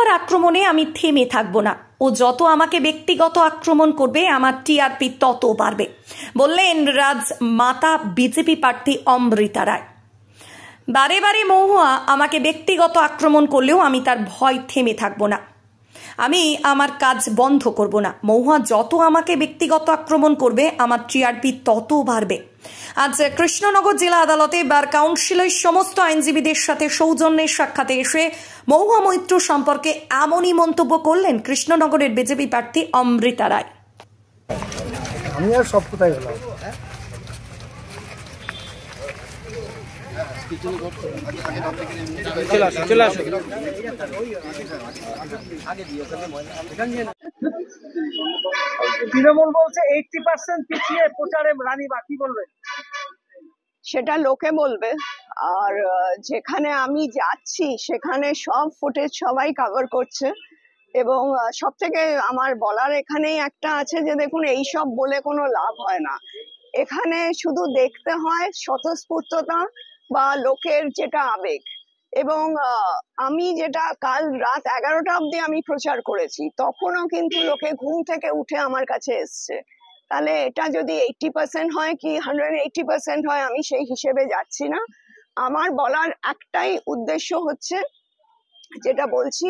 মহুয়ার আক্রমণে আমি থেমে থাকবো না। ও যত আমাকে ব্যক্তিগত আক্রমণ করবে আমার টিআরপি তত বাড়বে, বললেন রাজমাতা বিজেপি প্রার্থী অমৃতা রায়। বারে বারে মহুয়া আমাকে ব্যক্তিগত আক্রমণ করলেও আমি তার ভয় থেমে থাকবো না, আমি আমার কাজ বন্ধ করব না। মহুয়া যত আমাকে ব্যক্তিগত আক্রমণ করবে আমার টিআরপি তত বাড়বে। আজ কৃষ্ণনগর জেলা আদালতে বার কাউন্সিলের সমস্ত আইনজীবীদের সাথে সৌজন্যের সাক্ষাতে এসে মহুয়া মৈত্র সম্পর্কে এমনই মন্তব্য করলেন কৃষ্ণনগরের বিজেপি প্রার্থী অমৃতা রায়। আমি আর সব কোথায় গেলাম তৃণমূল বলছে 80% পিছিয়ে প্রচারে রানীবা, কি বলবে? সেটা লোকে বলবে। আর যেখানে আমি যাচ্ছি সেখানে সব ফুটেজ সবাই কভার করছে, এবং সব থেকে আমার বলার এখানেই একটা আছে যে দেখুন, এইসব বলে কোনো লাভ হয় না। এখানে শুধু দেখতে হয় স্বতঃস্ফূর্ততা বা লোকের যেটা আবেগ। এবং আমি যেটা কাল রাত 11টা অব্দি আমি প্রচার করেছি, তখনও কিন্তু লোকে ঘুম থেকে উঠে আমার কাছে এসছে। তাহলে এটা যদি 80% হয় কি 180% হয়, আমি সেই হিসেবে যাচ্ছি না। আমার বলার একটাই উদ্দেশ্য হচ্ছে, যেটা বলছি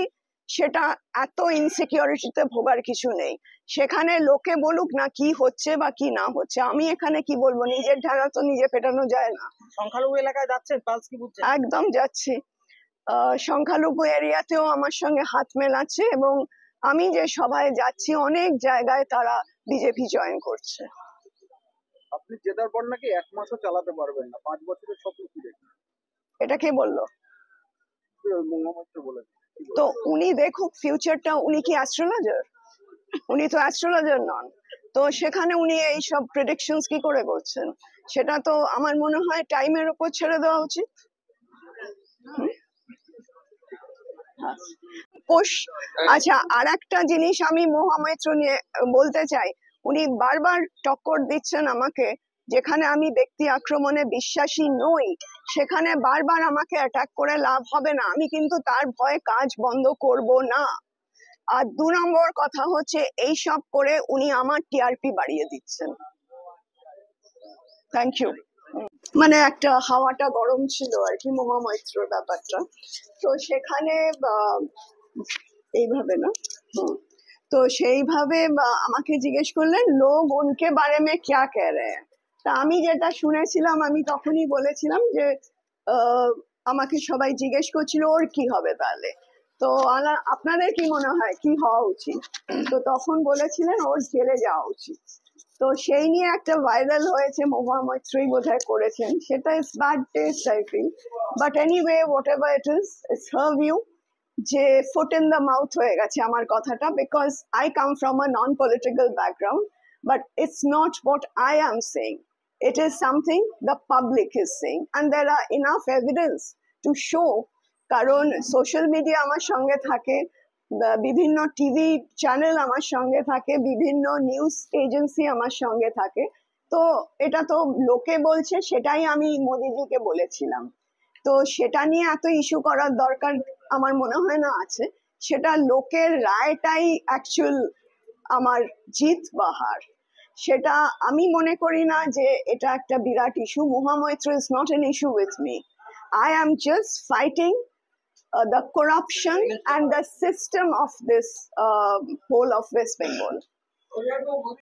সেটা এত ইনসিকিউরিটিতে ভোগার কিছু নেই। সেখানে লোকে বলুক না কি হচ্ছে বা কি না হচ্ছে, আমি এখানে কি বলবো? নিজের ঢাকা তো নিজে পেটানো যায় না। সংখ্যালঘু এলাকায় যাচ্ছেন, পালস কি বুঝছেন? একদম যাচ্ছি। সংখ্যালঘু এরিয়াতেও আমার সঙ্গে হাত মেলাচ্ছে, এবং আমি যে সভায় যাচ্ছি অনেক জায়গায় তারা বিজেপি জয়েন করছে। আপনি জেতার পর নাকি 1 মাসও চালাতে পারবেন না, 5 বছরের স্বপ্ন কি দেখেন? এটা কে বললো? বলেন তো উনি দেখুক ফিউচারটা। উনি কি অ্যাস্ট্রোলজার? উনি তো অ্যাস্ট্রোলজার নন। তো সেখানে উনি এইসব প্রেডিকশনস কি করে করছেন? সেটা তো আমার মনে হয় টাইমের উপর ছেড়ে দেওয়া উচিত। আচ্ছা, আর একটা জিনিস আমি মহুয়া মৈত্র নিয়ে বলতে চাই। উনি বারবার টক্কর দিচ্ছেন আমাকে, যেখানে আমি ব্যক্তি আক্রমণে বিশ্বাসী নই সেখানে বারবার আমাকে অ্যাটাক করে লাভ হবে না। আমি কিন্তু তার ভয়ে কাজ বন্ধ করব না। আর 2 নম্বর কথা হচ্ছে, এইসব করে উনি আমার টিআরপি বাড়িয়ে দিচ্ছেন। Thank you. মানে একটা হাওয়াটা গরম ছিল আর কি মহুয়া মৈত্রর ব্যাপারটা, তো সেখানে এইভাবে না, তো সেইভাবে আমাকে জিজ্ঞেস করলেন লোক উনকে বারে মে ক্যা কহ রহে হ্যায়। তা আমি যেটা শুনেছিলাম আমি তখনই বলেছিলাম যে আমাকে সবাই জিজ্ঞেস করছিল ওর কি হবে তাহলে, তো আপনাদের কি মনে হয় কি হওয়া উচিত? তো তখন বলেছিলেন ওর জেলে যাওয়া উচিত। তো সেই নিয়ে একটা ভাইরাল হয়েছে, মহুয়া মৈত্রই বোধহয় করেছেন, সেটা is bad taste I feel. But anyway what ever it is, it's her view. যে ফুট ইন দ্য মাউথ হয়ে গেছে আমার কথাটা, because I come from a non political background, but it's not what I am saying, it is something the public is saying, and there are enough evidence to show. কারণ social media আমার সঙ্গে থাকে, বিভিন্ন TV channel আমার সঙ্গে থাকে, বিভিন্ন news agency আমার সঙ্গে থাকে। তো এটা তো লোকে বলছে, সেটাই আমি মোদিজিকে বলেছিলাম। তো সেটা নিয়ে এত ইস্যু করার দরকার আমার মনে হয় না আছে। সেটা লোকের রায়টাই অ্যাকচুয়াল আমার জিত বা হার, সেটা আমি মনে করি না যে এটা একটা বিরাট issue. Mahua Moitra is not an issue with me. I am just fighting the corruption and the system of this whole of West Bengal.